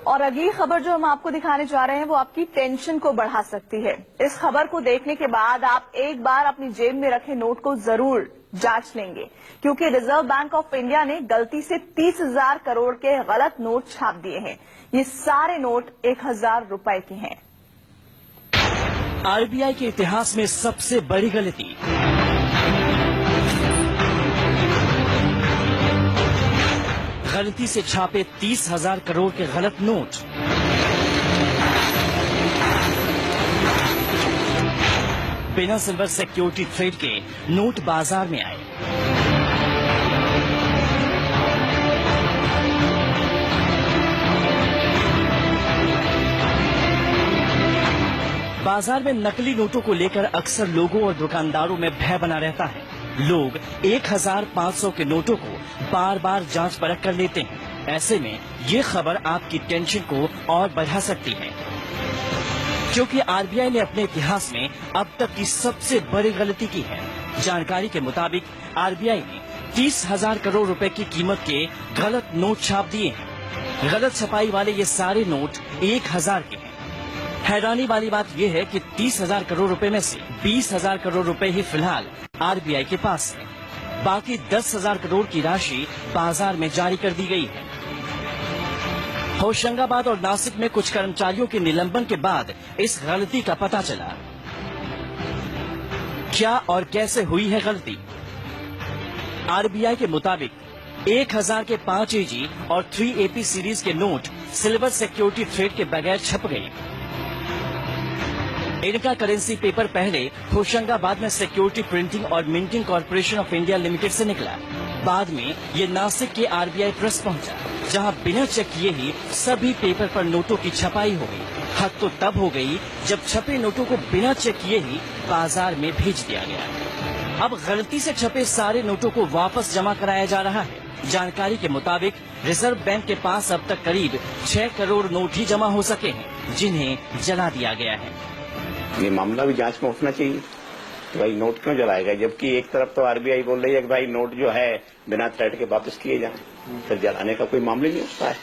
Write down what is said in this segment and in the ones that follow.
और अगली खबर जो हम आपको दिखाने जा रहे हैं वो आपकी टेंशन को बढ़ा सकती है। इस खबर को देखने के बाद आप एक बार अपनी जेब में रखे नोट को जरूर जांच लेंगे, क्योंकि रिजर्व बैंक ऑफ इंडिया ने गलती से 30,000 करोड़ के गलत नोट छाप दिए हैं। ये सारे नोट 1,000 रुपए के हैं। आरबीआई के इतिहास में सबसे बड़ी गलती। गलती से छापे 30,000 करोड़ के गलत नोट। बिना सिल्वर सिक्योरिटी ट्रेड के नोट बाजार में आए। बाजार में नकली नोटों को लेकर अक्सर लोगों और दुकानदारों में भय बना रहता है। लोग 1,500 के नोटों को बार बार जांच परख कर लेते हैं। ऐसे में ये खबर आपकी टेंशन को और बढ़ा सकती है, क्योंकि आरबीआई ने अपने इतिहास में अब तक की सबसे बड़ी गलती की है। जानकारी के मुताबिक आरबीआई ने 30,000 करोड़ रुपए की कीमत के गलत नोट छाप दिए हैं। गलत छपाई वाले ये सारे नोट 1,000 के हैं। हैरानी वाली बात यह है कि 30,000 करोड़ रुपए में से 20,000 करोड़ रुपए ही फिलहाल आरबीआई के पास है। बाकी 10,000 करोड़ की राशि बाजार में जारी कर दी गई है। होशंगाबाद और नासिक में कुछ कर्मचारियों के निलंबन के बाद इस गलती का पता चला। क्या और कैसे हुई है गलती? आरबीआई के मुताबिक 1,000 के 5 AG और 3 AP सीरीज के नोट सिल्वर सिक्योरिटी ट्रेड के बगैर छप गए। इनका करेंसी पेपर पहले होशंगाबाद में सिक्योरिटी प्रिंटिंग और minting corporation of India limited से निकला। बाद में ये नासिक के आरबीआई प्रेस पहुंचा, जहां बिना चेक किए ही सभी पेपर पर नोटों की छपाई हो गई। हद तो तब हो गई जब छपे नोटों को बिना चेक किए ही बाजार में भेज दिया गया। अब गलती से छपे सारे नोटों को वापस जमा कराया जा रहा है। जानकारी के मुताबिक रिजर्व बैंक के पास अब तक करीब 6 करोड़ नोट ही जमा हो सके हैं, जिन्हें जला दिया गया है। ये मामला भी जांच में उठना चाहिए कि भाई नोट क्यों जलाएगा, जबकि एक तरफ तो आरबीआई बोल रही है कि भाई नोट जो है बिना थ्रेड के वापस किए जाएं, फिर जलाने का कोई मामला नहीं उठता है।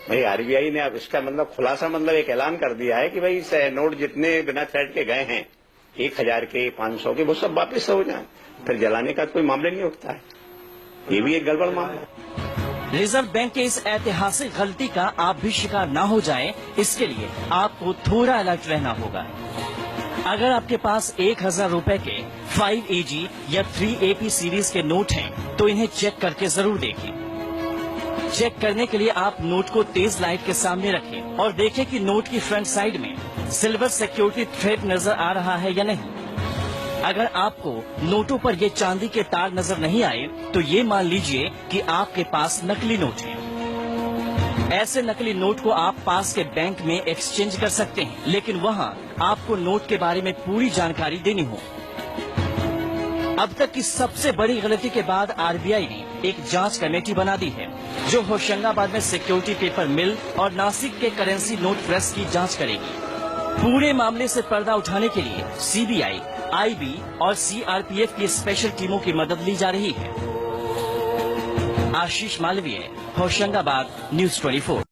भाई आरबीआई ने अब इसका मतलब खुलासा एक ऐलान कर दिया है कि भाई नोट जितने बिना थ्रेड के गए हैं 1,000 के 500 के वो सब वापस हो जाएं, फिर जलाने का कोई मामला नहीं उठता है। ये भी एक गड़बड़ मामला है। रिजर्व बैंक के इस ऐतिहासिक गलती का आप भी शिकार न हो जाएं, इसके लिए आपको थोड़ा अलर्ट रहना होगा। अगर आपके पास 1,000 रुपए के 5 AG या 3 AP सीरीज के नोट हैं, तो इन्हें चेक करके जरूर देखें। चेक करने के लिए आप नोट को तेज लाइट के सामने रखें और देखें कि नोट की फ्रंट साइड में सिल्वर सिक्योरिटी थ्रेड नजर आ रहा है या नहीं। अगर आपको नोटों पर ये चांदी के तार नजर नहीं आए, तो ये मान लीजिए कि आपके पास नकली नोट हैं। ऐसे नकली नोट को आप पास के बैंक में एक्सचेंज कर सकते हैं, लेकिन वहाँ आपको नोट के बारे में पूरी जानकारी देनी हो। अब तक की सबसे बड़ी गलती के बाद आरबीआई ने एक जांच कमेटी बना दी है, जो होशंगाबाद में सिक्योरिटी पेपर मिल और नासिक के करेंसी नोट प्रेस की जांच करेगी। पूरे मामले से पर्दा उठाने के लिए सीबीआई, आईबी और सीआरपीएफ की स्पेशल टीमों की मदद ली जा रही है। आशीष मालवीय, होशंगाबाद, न्यूज़ 24।